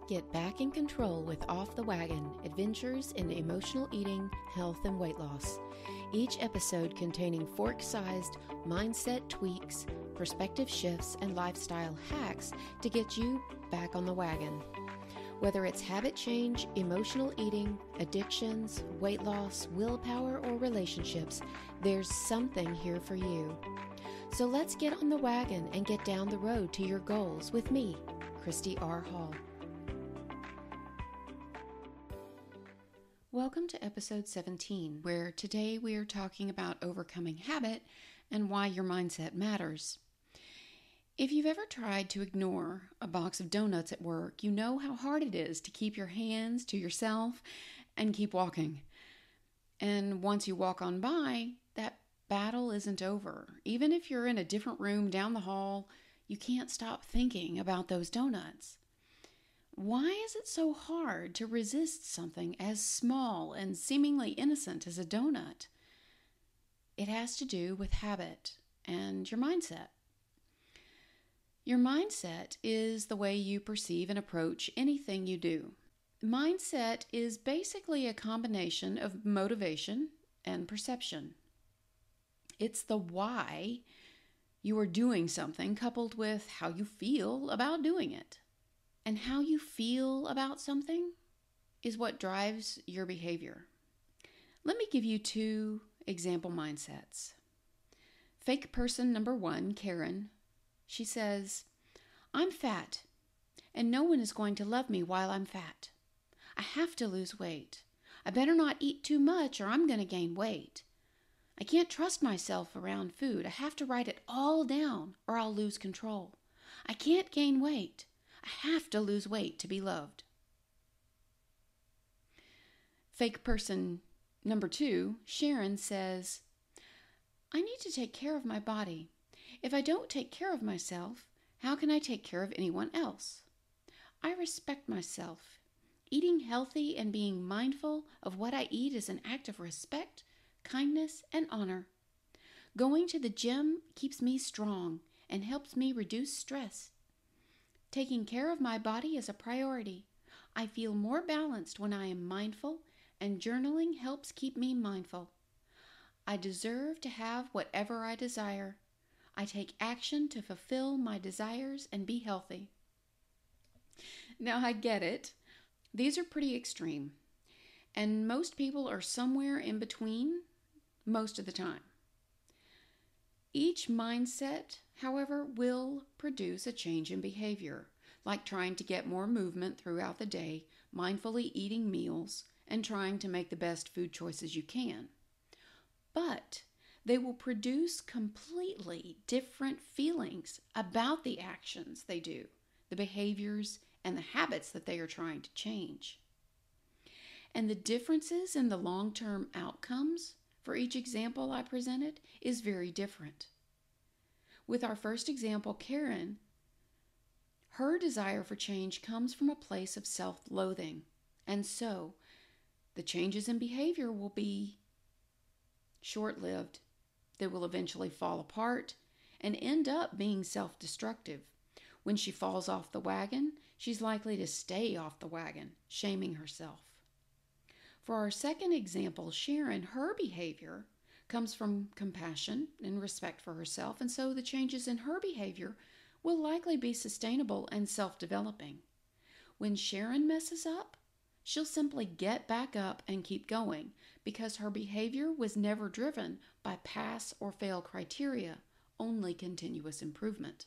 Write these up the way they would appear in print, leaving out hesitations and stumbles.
Get back in control with Off the Wagon, adventures in emotional eating, health, and weight loss. Each episode containing fork-sized mindset tweaks, perspective shifts, and lifestyle hacks to get you back on the wagon. Whether it's habit change, emotional eating, addictions, weight loss, willpower, or relationships, there's something here for you. So let's get on the wagon and get down the road to your goals with me, Christy R. Hall. Welcome to episode 17, where today we are talking about overcoming habit and why your mindset matters. If you've ever tried to ignore a box of donuts at work, you know how hard it is to keep your hands to yourself and keep walking. And once you walk on by, that battle isn't over. Even if you're in a different room down the hall, you can't stop thinking about those donuts. Why is it so hard to resist something as small and seemingly innocent as a donut? It has to do with habit and your mindset. Your mindset is the way you perceive and approach anything you do. Mindset is basically a combination of motivation and perception. It's the why you are doing something coupled with how you feel about doing it. And how you feel about something is what drives your behavior. Let me give you two example mindsets. Fake person number 1, Karen, she says, "I'm fat, and no one is going to love me while I'm fat. I have to lose weight. I better not eat too much or I'm going to gain weight. I can't trust myself around food. I have to write it all down or I'll lose control. I can't gain weight. I have to lose weight to be loved." Fake person number 2, Sharon, says, "I need to take care of my body. If I don't take care of myself, how can I take care of anyone else? I respect myself. Eating healthy and being mindful of what I eat is an act of respect, kindness, and honor. Going to the gym keeps me strong and helps me reduce stress. Taking care of my body is a priority. I feel more balanced when I am mindful, and journaling helps keep me mindful. I deserve to have whatever I desire. I take action to fulfill my desires and be healthy." Now, I get it. These are pretty extreme, and most people are somewhere in between most of the time. Each mindset, however, will produce a change in behavior, like trying to get more movement throughout the day, mindfully eating meals, and trying to make the best food choices you can. But they will produce completely different feelings about the actions they do, the behaviors, and the habits that they are trying to change. And the differences in the long-term outcomes for each example I presented is very different. With our first example, Karen, her desire for change comes from a place of self-loathing, and so the changes in behavior will be short-lived. They will eventually fall apart and end up being self-destructive. When she falls off the wagon, she's likely to stay off the wagon, shaming herself. For our second example, Sharon, her behavior comes from compassion and respect for herself, and so the changes in her behavior will likely be sustainable and self-developing. When Sharon messes up, she'll simply get back up and keep going because her behavior was never driven by pass or fail criteria, only continuous improvement.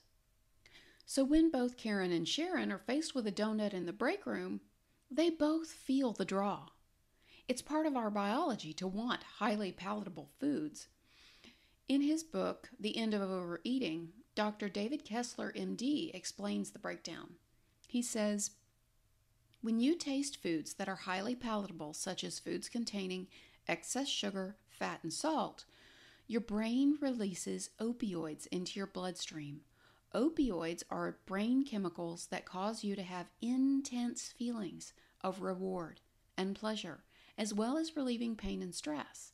So when both Karen and Sharon are faced with a donut in the break room, they both feel the draw. It's part of our biology to want highly palatable foods. In his book, The End of Overeating, Dr. David Kessler, MD, explains the breakdown. He says, "When you taste foods that are highly palatable, such as foods containing excess sugar, fat, and salt, your brain releases opioids into your bloodstream. Opioids are brain chemicals that cause you to have intense feelings of reward and pleasure, as well as relieving pain and stress.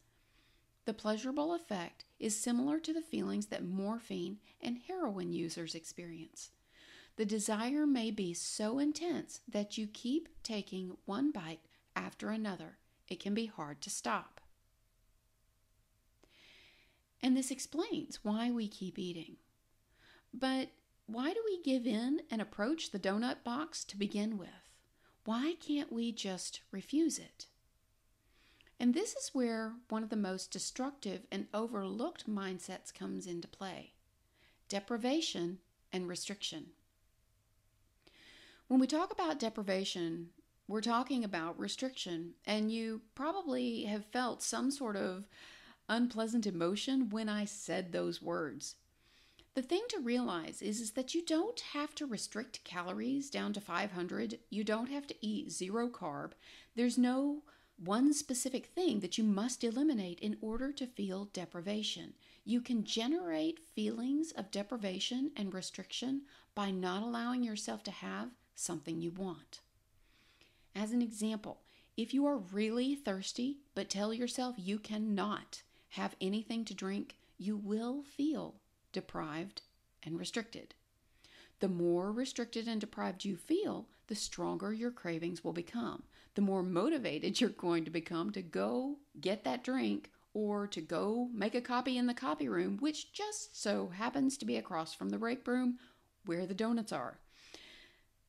The pleasurable effect is similar to the feelings that morphine and heroin users experience. The desire may be so intense that you keep taking one bite after another. It can be hard to stop. And this explains why we keep eating. But why do we give in and approach the donut box to begin with? Why can't we just refuse it? And this is where one of the most destructive and overlooked mindsets comes into play: deprivation and restriction. When we talk about deprivation, we're talking about restriction, and you probably have felt some sort of unpleasant emotion when I said those words. The thing to realize is that you don't have to restrict calories down to 500. You don't have to eat zero carb. There's no one specific thing that you must eliminate in order to feel deprivation. You can generate feelings of deprivation and restriction by not allowing yourself to have something you want. As an example, if you are really thirsty but tell yourself you cannot have anything to drink, you will feel deprived and restricted. The more restricted and deprived you feel, the stronger your cravings will become. The more motivated you're going to become to go get that drink or to go make a copy in the copy room, which just so happens to be across from the break room where the donuts are.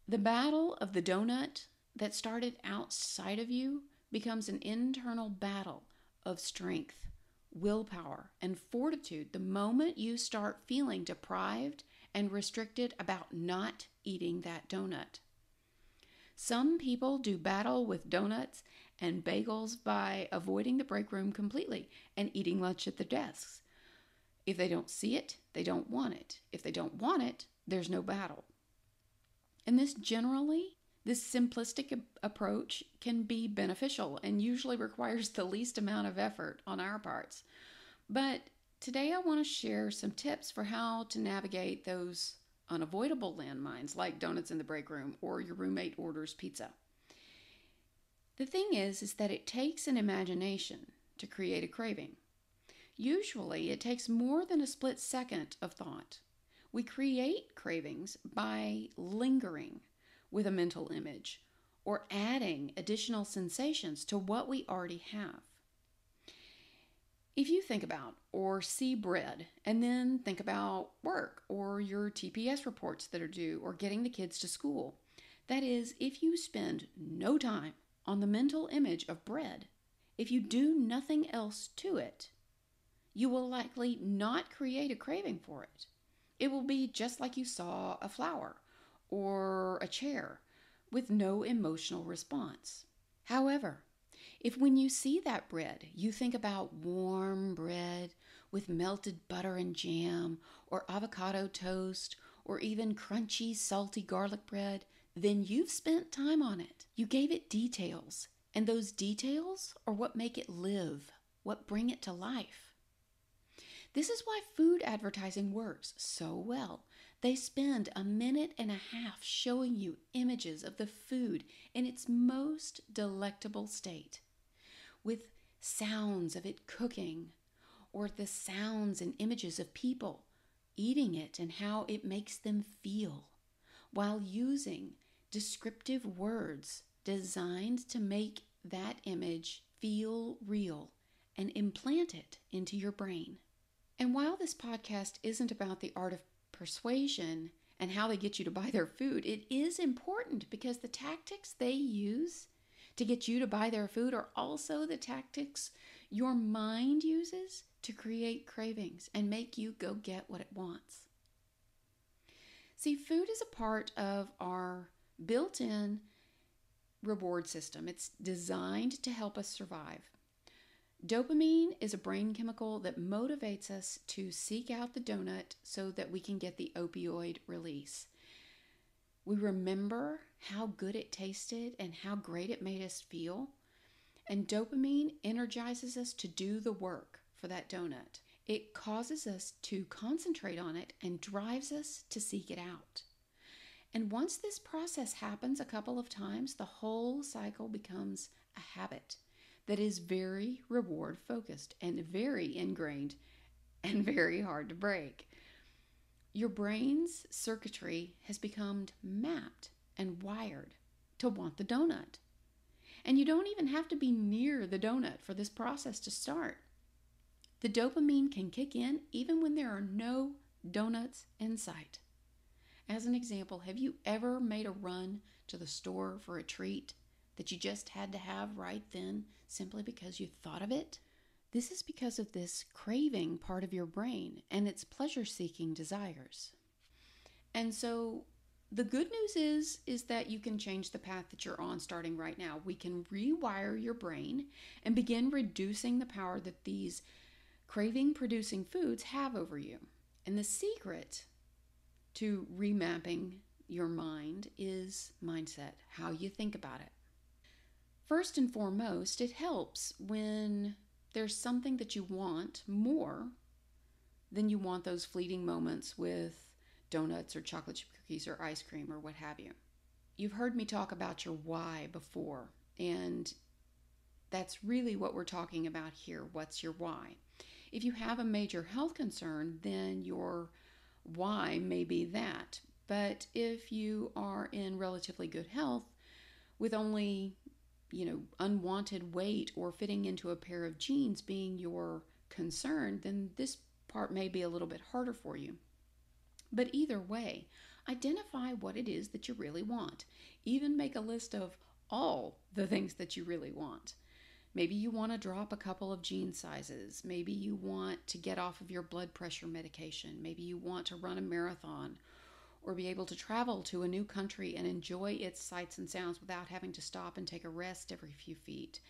The battle of the donut that started outside of you becomes an internal battle of strength, willpower, and fortitude the moment you start feeling deprived and restricted about not eating that donut. Some people do battle with donuts and bagels by avoiding the break room completely and eating lunch at their desks. If they don't see it, they don't want it. If they don't want it, there's no battle. And this simplistic approach can be beneficial and usually requires the least amount of effort on our parts. But today I want to share some tips for how to navigate those unavoidable landmines like donuts in the break room or your roommate orders pizza. The thing is that it takes an imagination to create a craving. Usually it takes more than a split second of thought. We create cravings by lingering with a mental image or adding additional sensations to what we already have. If you think about or see bread and then think about work or your TPS reports that are due or getting the kids to school, that is, if you spend no time on the mental image of bread, if you do nothing else to it, you will likely not create a craving for it. It will be just like you saw a flower or a chair with no emotional response. However, if when you see that bread, you think about warm bread with melted butter and jam or avocado toast or even crunchy, salty garlic bread, then you've spent time on it. You gave it details, and those details are what make it live, what bring it to life. This is why food advertising works so well. They spend a minute and a half showing you images of the food in its most delectable state, with sounds of it cooking, or the sounds and images of people eating it and how it makes them feel, while using descriptive words designed to make that image feel real and implant it into your brain. And while this podcast isn't about the art of persuasion and how they get you to buy their food, it is important because the tactics they use to get you to buy their food are also the tactics your mind uses to create cravings and make you go get what it wants. See, food is a part of our built-in reward system. It's designed to help us survive. Dopamine is a brain chemical that motivates us to seek out the donut so that we can get the opioid release. We remember how good it tasted and how great it made us feel. And dopamine energizes us to do the work for that donut. It causes us to concentrate on it and drives us to seek it out. And once this process happens a couple of times, the whole cycle becomes a habit that is very reward focused and very ingrained and very hard to break. Your brain's circuitry has become mapped and wired to want the donut. And you don't even have to be near the donut for this process to start. The dopamine can kick in even when there are no donuts in sight. As an example, have you ever made a run to the store for a treat that you just had to have right then simply because you thought of it? This is because of this craving part of your brain and its pleasure-seeking desires. And so the good news is that you can change the path that you're on starting right now. We can rewire your brain and begin reducing the power that these craving-producing foods have over you. And the secret to remapping your mind is mindset, how you think about it. First and foremost, it helps when there's something that you want more than you want those fleeting moments with donuts or chocolate chip cookies or ice cream or what have you. You've heard me talk about your why before, and that's really what we're talking about here. What's your why? If you have a major health concern, then your why may be that. But if you are in relatively good health with only, unwanted weight or fitting into a pair of jeans being your concern, then this part may be a little bit harder for you. But either way, identify what it is that you really want. Even make a list of all the things that you really want. Maybe you want to drop a couple of jean sizes. Maybe you want to get off of your blood pressure medication. Maybe you want to run a marathon or be able to travel to a new country and enjoy its sights and sounds without having to stop and take a rest every few feet.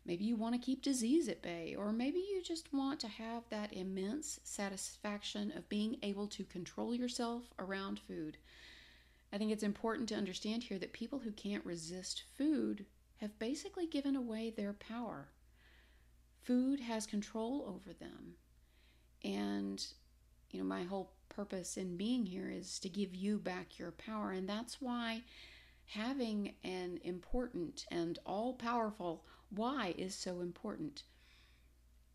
Maybe you want to keep disease at bay, or maybe you just want to have that immense satisfaction of being able to control yourself around food. I think it's important to understand here that people who can't resist food have basically given away their power. Food has control over them. And, my whole purpose in being here is to give you back your power. And that's why having an important and all-powerful why is so important.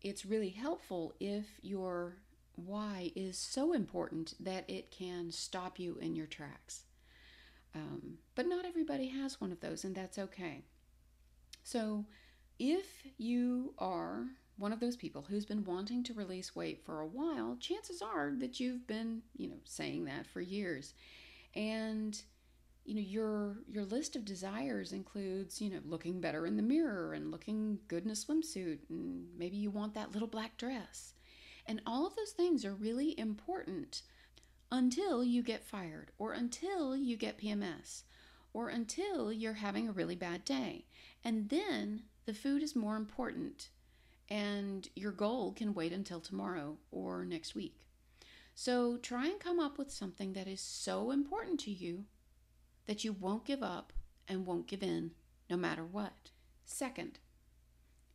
It's really helpful if your why is so important that it can stop you in your tracks. But not everybody has one of those, and that's okay. So if you are one of those people who's been wanting to release weight for a while, chances are that you've been, saying that for years. And your list of desires includes, looking better in the mirror and looking good in a swimsuit, and maybe you want that little black dress. And all of those things are really important until you get fired, or until you get PMS, or until you're having a really bad day. And then the food is more important, and your goal can wait until tomorrow or next week. So try and come up with something that is so important to you that you won't give up and won't give in no matter what. Second,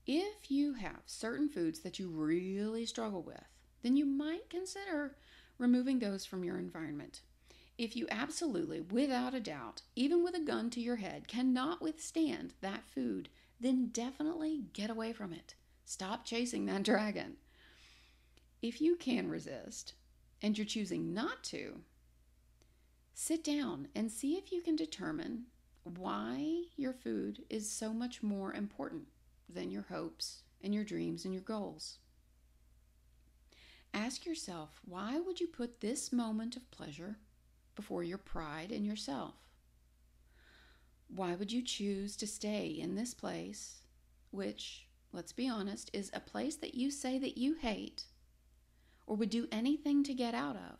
if you have certain foods that you really struggle with, then you might consider removing those from your environment. If you absolutely, without a doubt, even with a gun to your head, cannot withstand that food, then definitely get away from it. Stop chasing that dragon. If you can resist, and you're choosing not to, sit down and see if you can determine why your food is so much more important than your hopes and your dreams and your goals. Ask yourself, why would you put this moment of pleasure before your pride in yourself? Why would you choose to stay in this place, which, let's be honest, is a place that you say that you hate or would do anything to get out of,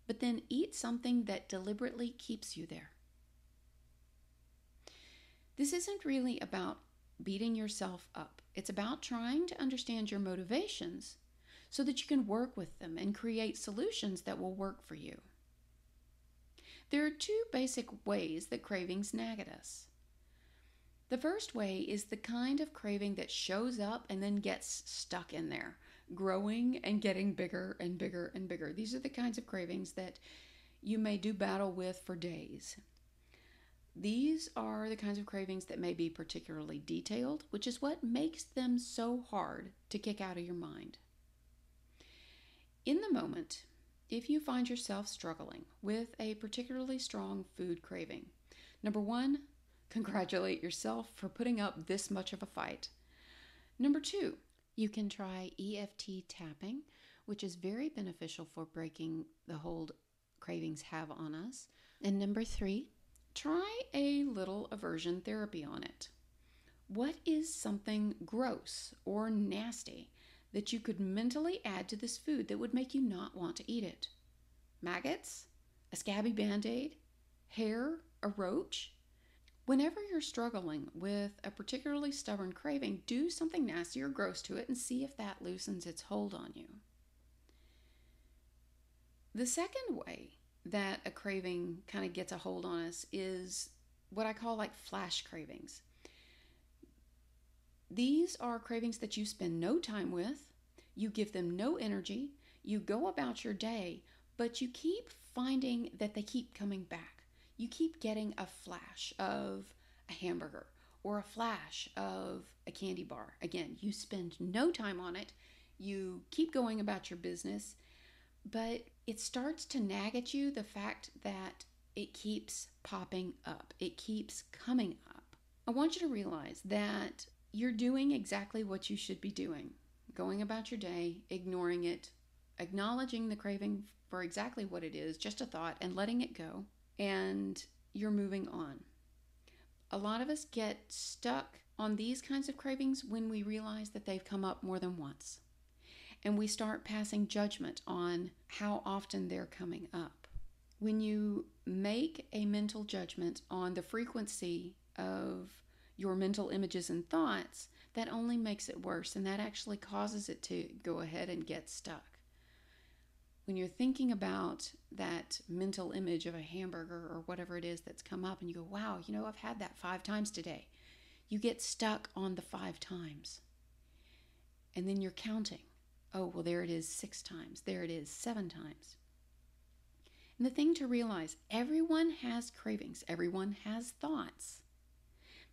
but then eat something that deliberately keeps you there? This isn't really about beating yourself up. It's about trying to understand your motivations so that you can work with them and create solutions that will work for you. There are two basic ways that cravings nag at us. The first way is the kind of craving that shows up and then gets stuck in there, growing and getting bigger and bigger and bigger. These are the kinds of cravings that you may do battle with for days. These are the kinds of cravings that may be particularly detailed, which is what makes them so hard to kick out of your mind. In the moment, if you find yourself struggling with a particularly strong food craving, number one, congratulate yourself for putting up this much of a fight. Number two, you can try EFT tapping, which is very beneficial for breaking the hold cravings have on us. And number three, try a little aversion therapy on it. What is something gross or nasty that you could mentally add to this food that would make you not want to eat it? Maggots? A scabby band-aid? Hair? A roach? Whenever you're struggling with a particularly stubborn craving, do something nasty or gross to it and see if that loosens its hold on you. The second way that a craving kind of gets a hold on us is what I call like flash cravings. These are cravings that you spend no time with, you give them no energy, you go about your day, but you keep finding that they keep coming back. You keep getting a flash of a hamburger or a flash of a candy bar. Again, you spend no time on it, you keep going about your business, but it starts to nag at you, the fact that it keeps popping up, it keeps coming up. I want you to realize that you're doing exactly what you should be doing. Going about your day, ignoring it, acknowledging the craving for exactly what it is, just a thought, and letting it go, and you're moving on. A lot of us get stuck on these kinds of cravings when we realize that they've come up more than once. And we start passing judgment on how often they're coming up. When you make a mental judgment on the frequency of your mental images and thoughts, that only makes it worse, and that actually causes it to go ahead and get stuck. When you're thinking about that mental image of a hamburger or whatever it is that's come up and you go, wow, I've had that 5 times today. You get stuck on the 5 times. And then you're counting. Oh, well, there it is 6 times. There it is 7 times. And the thing to realize, everyone has cravings. Everyone has thoughts.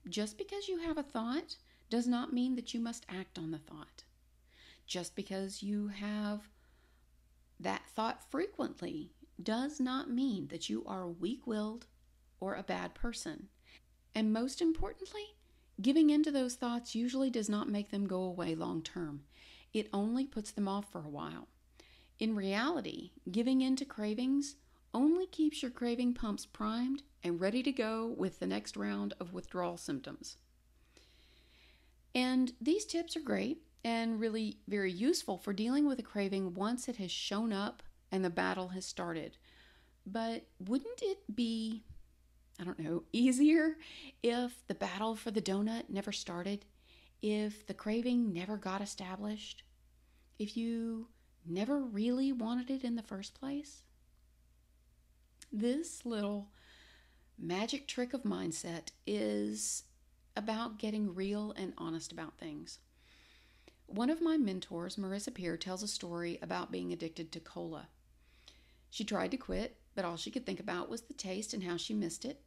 Just because you have a thought does not mean that you must act on the thought. Just because you have that thought frequently does not mean that you are weak-willed or a bad person. And most importantly, giving into those thoughts usually does not make them go away long term. It only puts them off for a while. In reality, giving into cravings only keeps your craving pumps primed and ready to go with the next round of withdrawal symptoms. And these tips are great and really very useful for dealing with a craving once it has shown up and the battle has started. But wouldn't it be, easier if the battle for the donut never started? If the craving never got established? If you never really wanted it in the first place? This little magic trick of mindset is about getting real and honest about things. One of my mentors, Marissa Peer, tells a story about being addicted to cola. She tried to quit, but all she could think about was the taste and how she missed it.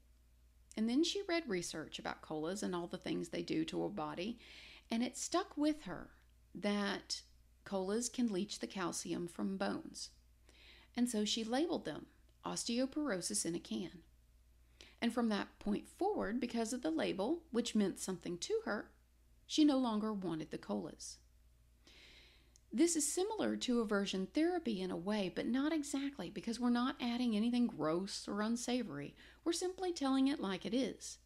And then she read research about colas and all the things they do to a body, and it stuck with her that colas can leach the calcium from bones. And so she labeled them osteoporosis in a can. And from that point forward, because of the label, which meant something to her, she no longer wanted the colas. This is similar to aversion therapy in a way, but not exactly, because we're not adding anything gross or unsavory. We're simply telling it like it is.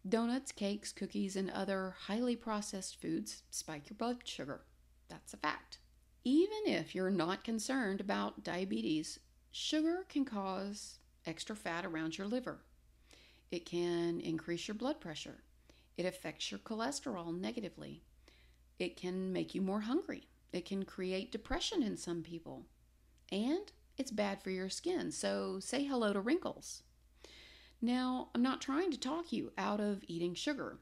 Donuts, cakes, cookies, and other highly processed foods spike your blood sugar. That's a fact. Even if you're not concerned about diabetes, sugar can cause extra fat around your liver. It can increase your blood pressure. It affects your cholesterol negatively. It can make you more hungry. It can create depression in some people. And it's bad for your skin, so say hello to wrinkles. Now, I'm not trying to talk you out of eating sugar.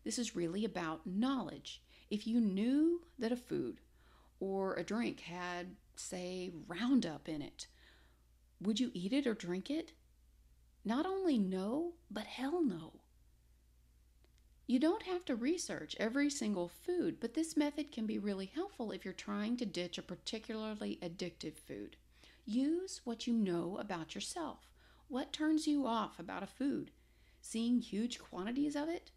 This is really about knowledge. If you knew that a food or a drink had, say, Roundup in it, would you eat it or drink it? Not only no, but hell no. You don't have to research every single food, but this method can be really helpful if you're trying to ditch a particularly addictive food. Use what you know about yourself. What turns you off about a food? Seeing huge quantities of it?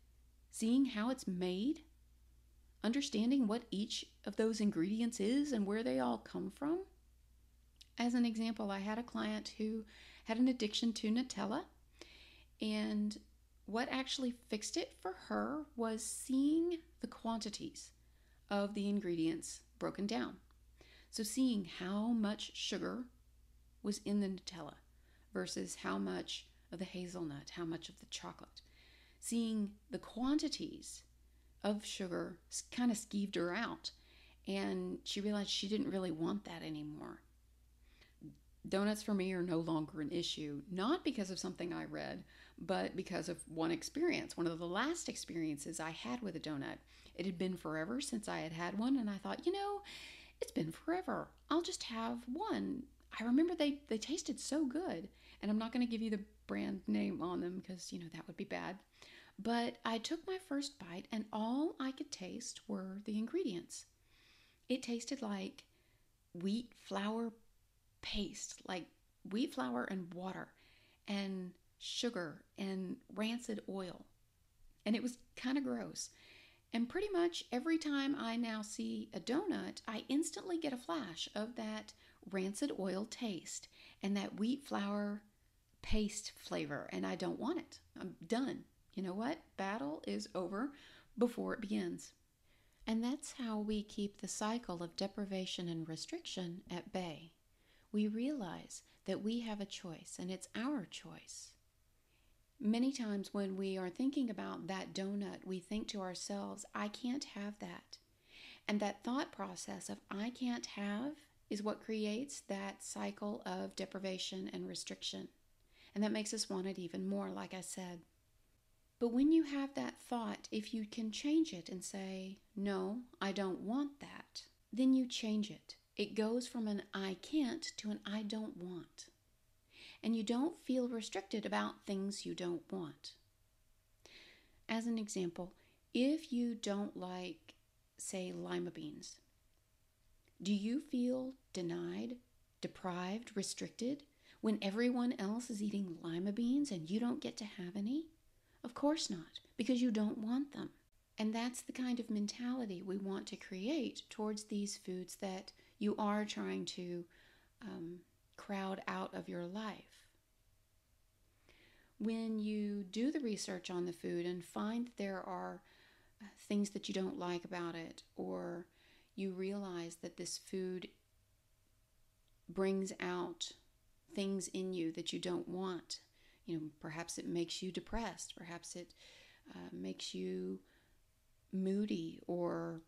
Seeing how it's made? Understanding what each of those ingredients is and where they all come from? As an example, I had a client who had an addiction to Nutella, and what actually fixed it for her was seeing the quantities of the ingredients broken down. So seeing how much sugar was in the Nutella versus how much of the hazelnut, how much of the chocolate. Seeing the quantities of sugar kind of skeeved her out, and she realized she didn't really want that anymore. Donuts for me are no longer an issue, not because of something I read, but because of one experience, one of the last experiences I had with a donut. It had been forever since I had had one, and I thought, it's been forever. I'll just have one. I remember they tasted so good, and I'm not going to give you the brand name on them because, that would be bad. But I took my first bite, and all I could taste were the ingredients. It tasted like wheat flour paste, like wheat flour and water and sugar and rancid oil. And it was kind of gross. And pretty much every time I now see a donut, I instantly get a flash of that rancid oil taste and that wheat flour paste flavor, and I don't want it. I'm done. You know what? Battle is over before it begins. And that's how we keep the cycle of deprivation and restriction at bay. We realize that we have a choice, and it's our choice. Many times when we are thinking about that donut, we think to ourselves, I can't have that. And that thought process of I can't have is what creates that cycle of deprivation and restriction. And that makes us want it even more, like I said. But when you have that thought, if you can change it and say, no, I don't want that, then you change it. It goes from an I can't to an I don't want. And you don't feel restricted about things you don't want. As an example, if you don't like, say, lima beans, do you feel denied, deprived, restricted when everyone else is eating lima beans and you don't get to have any? Of course not, because you don't want them. And that's the kind of mentality we want to create towards these foods that you are trying to crowd out of your life. When you do the research on the food and find that there are things that you don't like about it, or you realize that this food brings out things in you that you don't want, perhaps it makes you depressed, perhaps it makes you moody or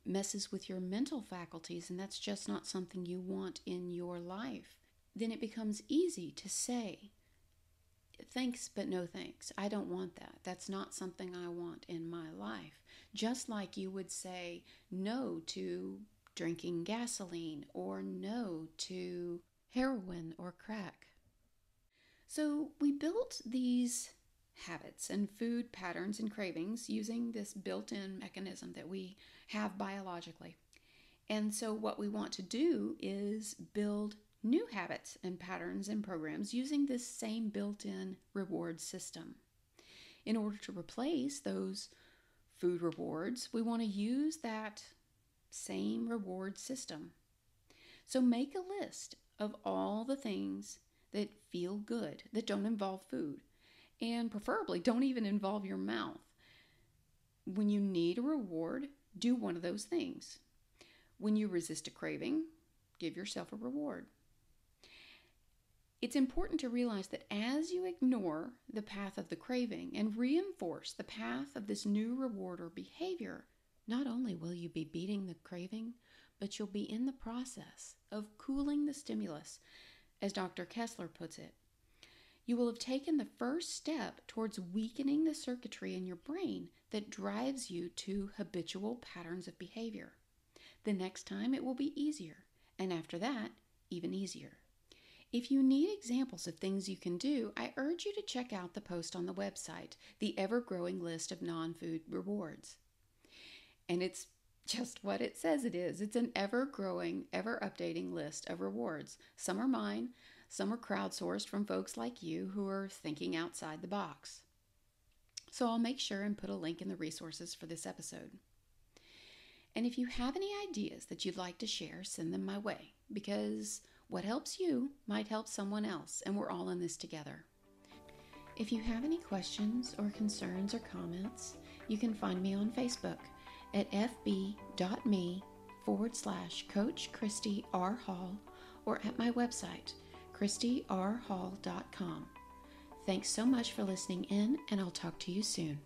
messes with your mental faculties, and that's just not something you want in your life, then it becomes easy to say, thanks, but no thanks. I don't want that. That's not something I want in my life. Just like you would say no to drinking gasoline or no to heroin or crack. So we built these habits and food patterns and cravings using this built-in mechanism that we have biologically. And so what we want to do is build new habits and patterns and programs using this same built-in reward system. In order to replace those food rewards, we want to use that same reward system. So make a list of all the things that feel good, that don't involve food, and preferably don't even involve your mouth. When you need a reward, do one of those things. When you resist a craving, give yourself a reward. It's important to realize that as you ignore the path of the craving and reinforce the path of this new reward or behavior, not only will you be beating the craving, but you'll be in the process of cooling the stimulus, as Dr. Kessler puts it. You will have taken the first step towards weakening the circuitry in your brain that drives you to habitual patterns of behavior. The next time it will be easier, and after that, even easier. If you need examples of things you can do, I urge you to check out the post on the website, the ever-growing list of non-food rewards. And it's Just what it says it is. It's an ever-growing, ever-updating list of rewards. Some are mine, some are crowdsourced from folks like you who are thinking outside the box. So I'll make sure and put a link in the resources for this episode. And if you have any ideas that you'd like to share, send them my way, because what helps you might help someone else, and we're all in this together. If you have any questions or concerns or comments, you can find me on Facebook at fb.me/Coach Christy R. Hall or at my website, ChristyRHall.com. Thanks so much for listening in, and I'll talk to you soon.